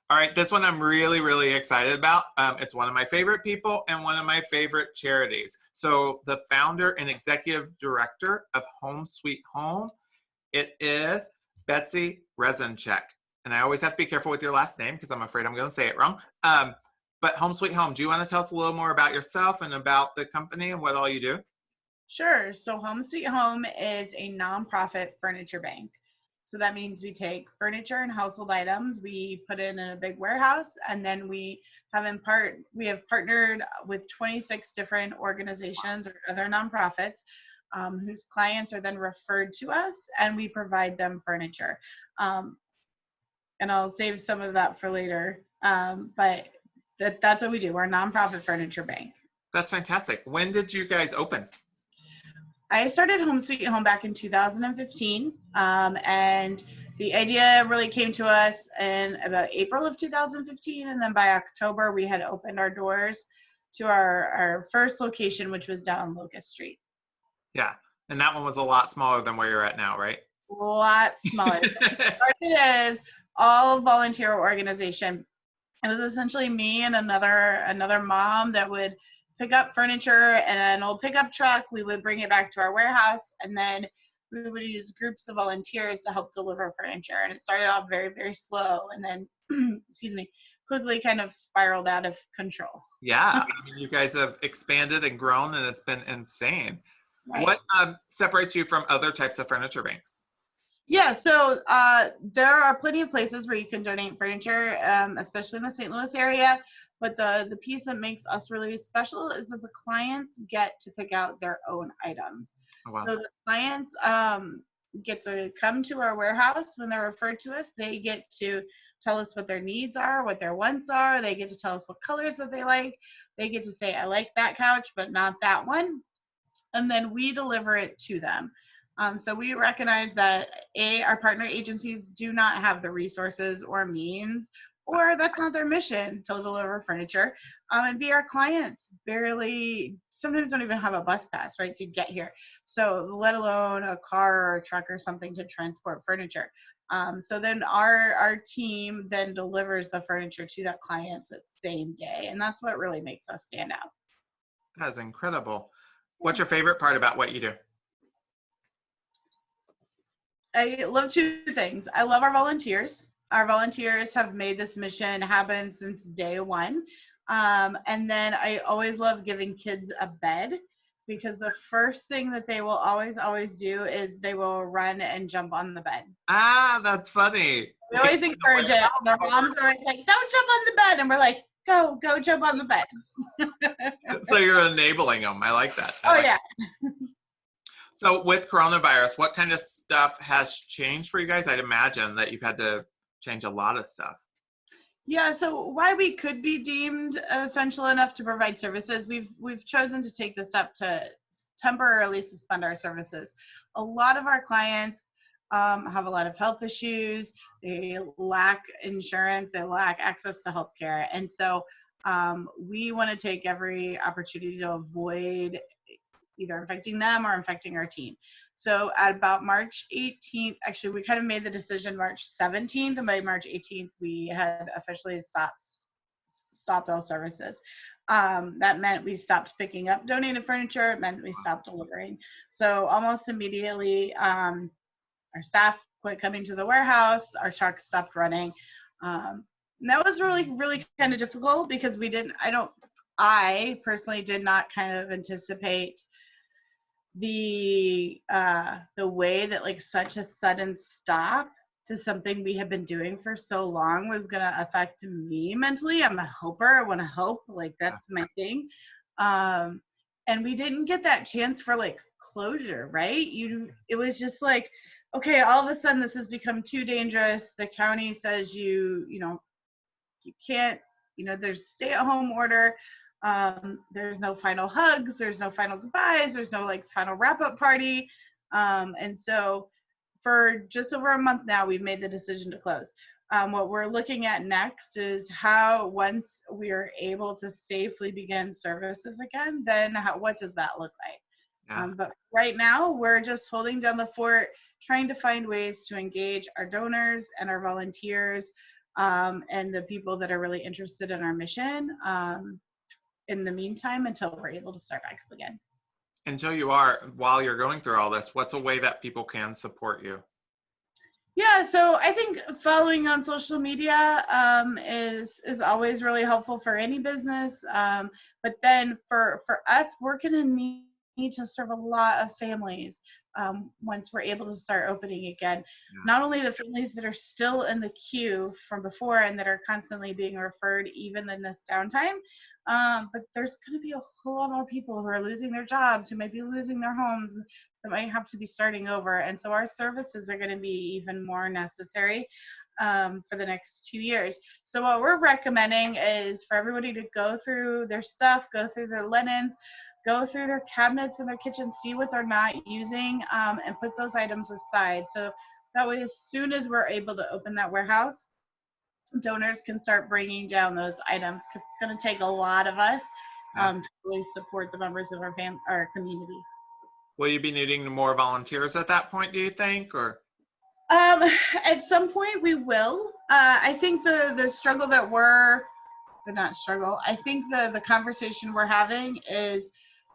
All right, this one I'm really, really excited about. It's one of my favorite people and one of my favorite charities. So the founder and executive director of Home Sweet Home, it is Betsy Reznicek. And I always have to be careful with your last name because I'm afraid I'm going to say it wrong. But Home Sweet Home, do you want to tell us a little more about yourself and about the company and what all you do? Sure. So Home Sweet Home is a nonprofit furniture bank. So that means we take furniture and household items, we put it in a big warehouse, and then we have partnered with 26 different organizations or other nonprofits whose clients are then referred to us, and we provide them furniture. Um, and I'll save some of that for later. But that's what we do. We're a nonprofit furniture bank. That's fantastic. When did you guys open? I started Home Sweet Home back in 2015, and the idea really came to us in about April of 2015, and then by October we had opened our doors to our first location, which was down on Locust Street. Yeah, and that one was a lot smaller than where you're at now, right? A lot smaller. It started as all volunteer organization. It was essentially me and another mom that would pick up furniture in an old pickup truck. We would bring it back to our warehouse, and then we would use groups of volunteers to help deliver furniture. And it started off very, very slow, and then, excuse me, quickly kind of spiraled out of control. Yeah, I mean, you guys have expanded and grown, and it's been insane. Right. What separates you from other types of furniture banks? Yeah, so there are plenty of places where you can donate furniture, especially in the St. Louis area. But the piece that makes us really special is that the clients get to pick out their own items. Oh, wow. So the clients get to come to our warehouse when they're referred to us. They get to tell us what their needs are, what their wants are. They get to tell us what colors that they like. They get to say, I like that couch, but not that one. And then we deliver it to them. So we recognize that our partner agencies do not have the resources or means, or that's not their mission to deliver furniture. And B, our clients barely, sometimes don't even have a bus pass, right, to get here. So let alone a car or a truck or something to transport furniture. So then our team then delivers the furniture to that client that same day. And that's what really makes us stand out. That's incredible. What's your favorite part about what you do? I love two things. I love our volunteers. Our volunteers have made this mission happen since day one. And then I always love giving kids a bed, because the first thing that they will always do is they will run and jump on the bed. Ah, that's funny. We always encourage it. Their moms are always like, don't jump on the bed. And we're like, go jump on the bed. So you're enabling them. I like that. Yeah. So with coronavirus, what kind of stuff has changed for you guys? I'd imagine that you've had to change a lot of stuff. Yeah, so why we could be deemed essential enough to provide services, we've chosen to take the step to temporarily suspend our services. A lot of our clients have a lot of health issues. They lack insurance. They lack access to healthcare. And so we want to take every opportunity to avoid either infecting them or infecting our team. So at about March 18th, actually, we kind of made the decision March 17th, and by March 18th, we had officially stopped all services. That meant we stopped picking up donated furniture. It meant we stopped delivering. So almost immediately, our staff quit coming to the warehouse. Our trucks stopped running. And that was really, really kind of difficult, because I personally did not kind of anticipate the way that like such a sudden stop to something we have been doing for so long was going to affect me mentally. I'm a helper. I want to help. Like, that's my thing. And we didn't get that chance for like closure, right? It was just like, okay, all of a sudden this has become too dangerous. The county says you can't, there's a stay-at-home order. There's no final hugs, there's no final goodbyes, there's no like final wrap-up party. And so for just over a month now, we've made the decision to close. What we're looking at next is how, once we are able to safely begin services again, then what does that look like? Yeah. But right now, we're just holding down the fort, trying to find ways to engage our donors and our volunteers, and the people that are really interested in our mission in the meantime until we're able to start back up again. Until you are, while you're going through all this, what's a way that people can support you? Yeah, so I think following on social media is always really helpful for any business. But then for us, we're going to need to serve a lot of families once we're able to start opening again. Yeah. Not only the families that are still in the queue from before and that are constantly being referred even in this downtime, but there's going to be a whole lot more people who are losing their jobs, who might be losing their homes, that might have to be starting over. And so our services are going to be even more necessary for the next 2 years. So what we're recommending is for everybody to go through their stuff, go through their linens, go through their cabinets in their kitchen, see what they're not using, and put those items aside. So that way, as soon as we're able to open that warehouse, donors can start bringing down those items, because it's going to take a lot of us to really support the members of our community. Will you be needing more volunteers at that point, do you think, or? At some point we will. I think the struggle that not struggle, I think the conversation we're having is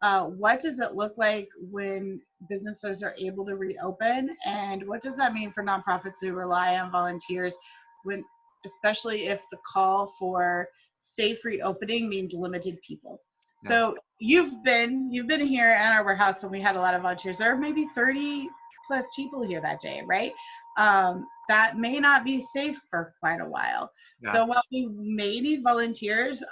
what does it look like when businesses are able to reopen, and what does that mean for nonprofits who rely on volunteers, when, especially if the call for safe reopening means limited people. Yeah. So you've been here at our warehouse when we had a lot of volunteers. There are maybe 30 plus people here that day, right? That may not be safe for quite a while. Yeah. So while we may need volunteers,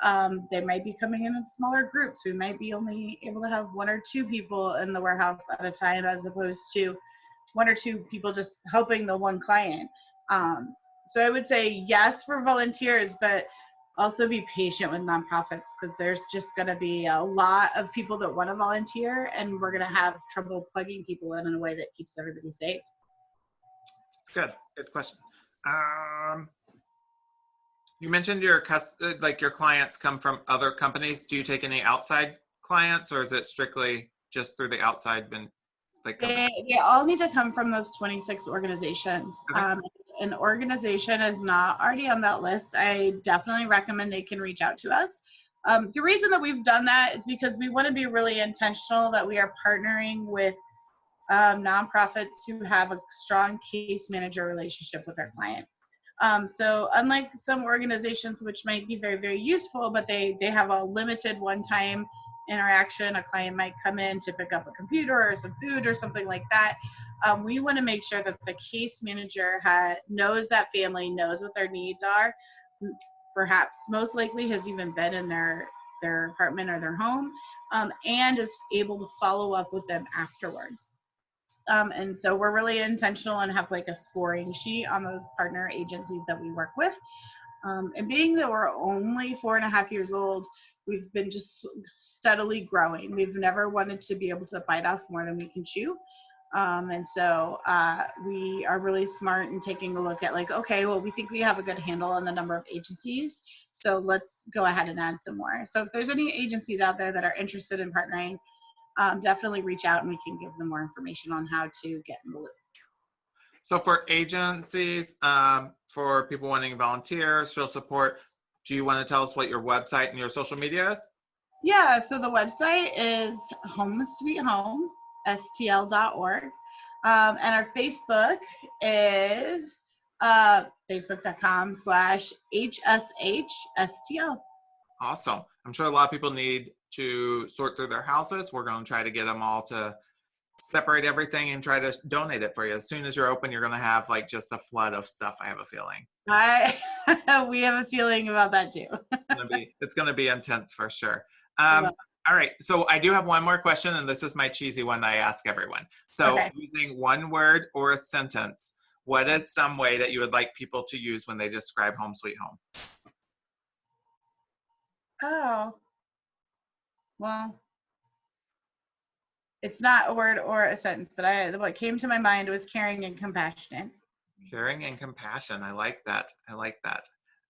they might be coming in smaller groups. We might be only able to have 1 or 2 people in the warehouse at a time, as opposed to 1 or 2 people just helping the one client. So I would say yes for volunteers, but also be patient with nonprofits, because there's just going to be a lot of people that want to volunteer, and we're going to have trouble plugging people in a way that keeps everybody safe. Good question. You mentioned your clients come from other companies. Do you take any outside clients, or is it strictly just through the outside They all need to come from those 26 organizations. Okay. An organization is not already on that list, I definitely recommend they can reach out to us. The reason that we've done that is because we want to be really intentional that we are partnering with nonprofits who have a strong case manager relationship with their client. So unlike some organizations which might be very, very useful, but they have a limited one-time interaction, a client might come in to pick up a computer or some food or something like that. We want to make sure that the case manager knows that family, knows what their needs are, perhaps most likely has even been in their apartment or their home, and is able to follow up with them afterwards. And so we're really intentional and have like a scoring sheet on those partner agencies that we work with. And being that we're only 4.5 years old, we've been just steadily growing. We've never wanted to be able to bite off more than we can chew. And so we are really smart in taking a look at like, okay, well, we think we have a good handle on the number of agencies, so let's go ahead and add some more. So if there's any agencies out there that are interested in partnering, definitely reach out and we can give them more information on how to get in the loop. So for agencies, for people wanting to volunteer, show support, do you want to tell us what your website and your social media is? Yeah, so the website is Home Sweet Home, stl.org. And our Facebook is facebook.com/HSHSTL. Awesome. I'm sure a lot of people need to sort through their houses. We're going to try to get them all to separate everything and try to donate it for you. As soon as you're open, you're going to have like just a flood of stuff, I have a feeling. We have a feeling about that too. It's going to be intense for sure. All right. So I do have one more question, and this is my cheesy one that I ask everyone. So okay. Using one word or a sentence, what is some way that you would like people to use when they describe Home Sweet Home? Oh, well, it's not a word or a sentence, but what came to my mind was caring and compassionate. Caring and compassion. I like that. I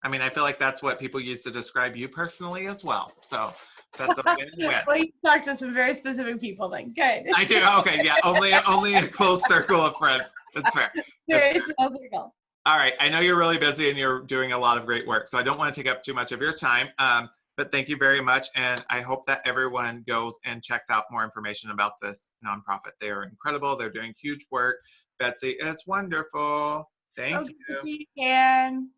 mean, I feel like that's what people use to describe you personally as well. So that's a win-win. Well, you talk to some very specific people then. Good. I do. Okay. Yeah. Only a close circle of friends. That's fair. Very small circle. All right. I know you're really busy and you're doing a lot of great work, so I don't want to take up too much of your time. But thank you very much. And I hope that everyone goes and checks out more information about this nonprofit. They are incredible. They're doing huge work. Betsy is wonderful. So Thank good to you. see you, Ken.